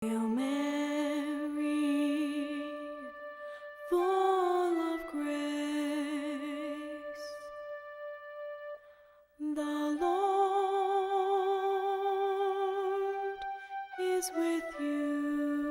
Hail Mary, full of grace, the Lord is with you.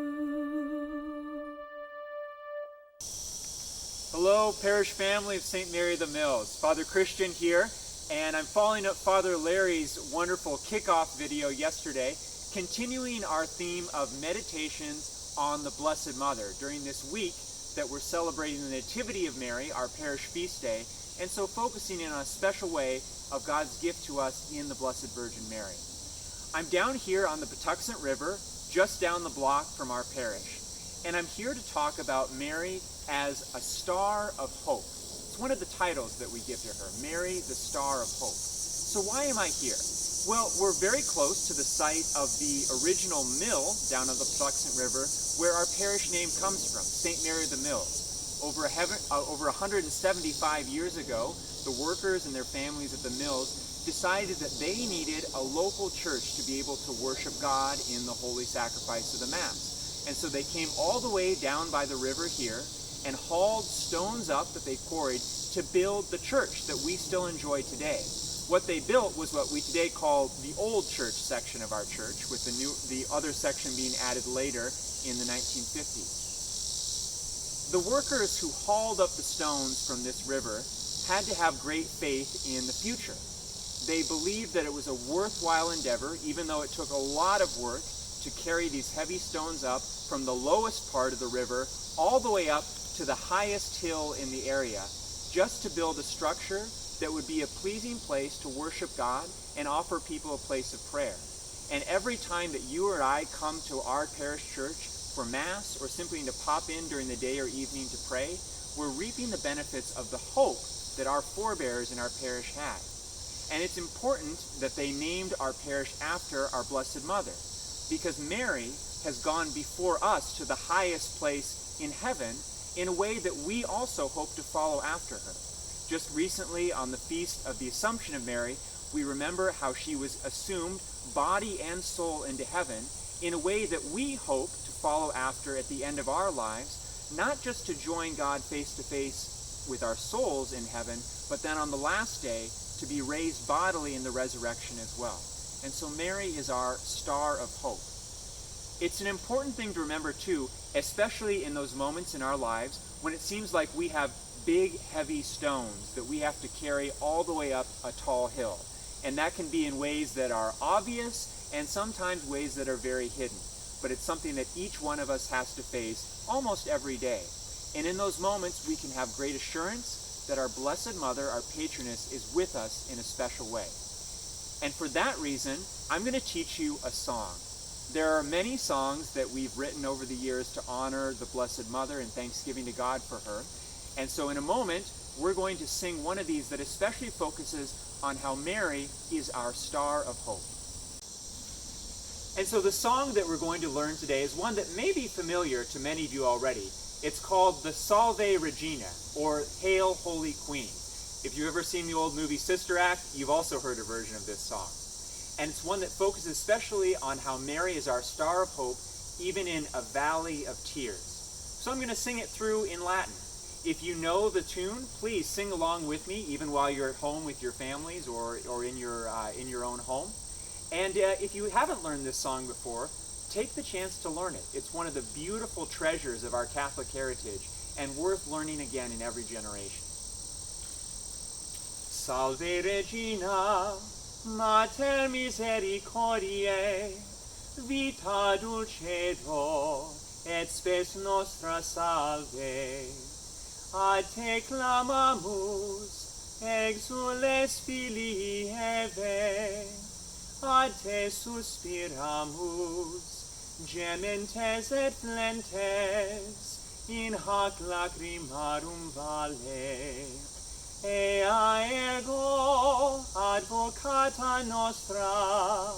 Hello, parish family of St. Mary the Mills. Father Christian here, and I'm following up Father Larry's wonderful kickoff video yesterday, continuing our theme of meditations on the Blessed Mother during this week that we're celebrating the Nativity of Mary, our parish feast day, and so focusing in on a special way of God's gift to us in the Blessed Virgin Mary. I'm down here on the Patuxent River, just down the block from our parish, and I'm here to talk about Mary as a star of hope. It's one of the titles that we give to her, Mary, the Star of Hope. So why am I here? Well, we're very close to the site of the original mill down on the Patuxent River where our parish name comes from, St. Mary the Mills. Over 175 years ago, the workers and their families at the mills decided that they needed a local church to be able to worship God in the holy sacrifice of the Mass. And so they came all the way down by the river here and hauled stones up that they quarried to build the church that we still enjoy today. What they built was what we today call the old church section of our church, with the other section being added later in the 1950s. The workers who hauled up the stones from this river had to have great faith in the future. They believed that it was a worthwhile endeavor, even though it took a lot of work to carry these heavy stones up from the lowest part of the river all the way up to the highest hill in the area, just to build a structure that would be a pleasing place to worship God and offer people a place of prayer. And every time that you or I come to our parish church for Mass or simply to pop in during the day or evening to pray, we're reaping the benefits of the hope that our forebears in our parish had. And it's important that they named our parish after our Blessed Mother, because Mary has gone before us to the highest place in heaven in a way that we also hope to follow after her. Just recently, on the Feast of the Assumption of Mary, we remember how she was assumed body and soul into heaven in a way that we hope to follow after at the end of our lives, not just to join God face to face with our souls in heaven, but then on the last day to be raised bodily in the resurrection as well. And so Mary is our star of hope. It's an important thing to remember too, especially in those moments in our lives when it seems like we have big, heavy stones that we have to carry all the way up a tall hill. And that can be in ways that are obvious and sometimes ways that are very hidden. But it's something that each one of us has to face almost every day. And in those moments, we can have great assurance that our Blessed Mother, our patroness, is with us in a special way. And for that reason, I'm going to teach you a song. There are many songs that we've written over the years to honor the Blessed Mother and thanksgiving to God for her. And so in a moment, we're going to sing one of these that especially focuses on how Mary is our star of hope. And so the song that we're going to learn today is one that may be familiar to many of you already. It's called the Salve Regina, or Hail Holy Queen. If you've ever seen the old movie Sister Act, you've also heard a version of this song. And it's one that focuses especially on how Mary is our star of hope, even in a valley of tears. So I'm going to sing it through in Latin. If you know the tune, please sing along with me, even while you're at home with your families or in your own home. And if you haven't learned this song before, take the chance to learn it. It's one of the beautiful treasures of our Catholic heritage and worth learning again in every generation. Salve Regina, Mater misericordiae, vita dulcedo, et spes nostra salve. A te clamamus, exules filii Eve, a te suspiramus, gementes et flentes, in hac lacrimarum vale. Ea ergo advocata nostra,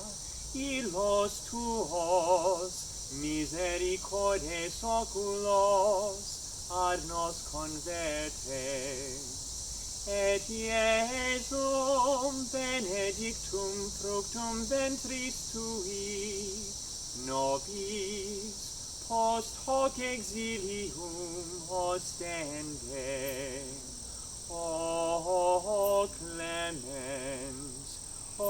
illos tuos, misericordes oculos, ad nos converte, et Iesum benedictum fructum ventris tui, nobis post hoc exilium ostende. O clemens, O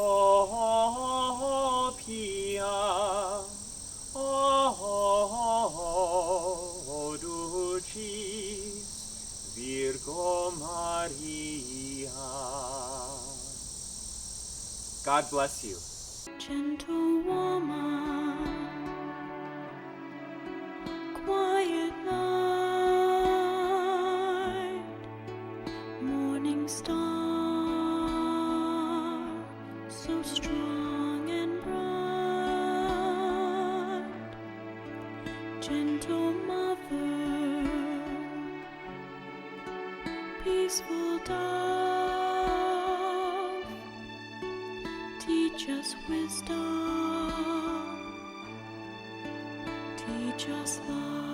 pia, O dulcis Virgo Maria. God bless you. Gentle woman, quiet night, morning star, so strong and bright. Gentle mother, peaceful dove, teach us wisdom, teach us love.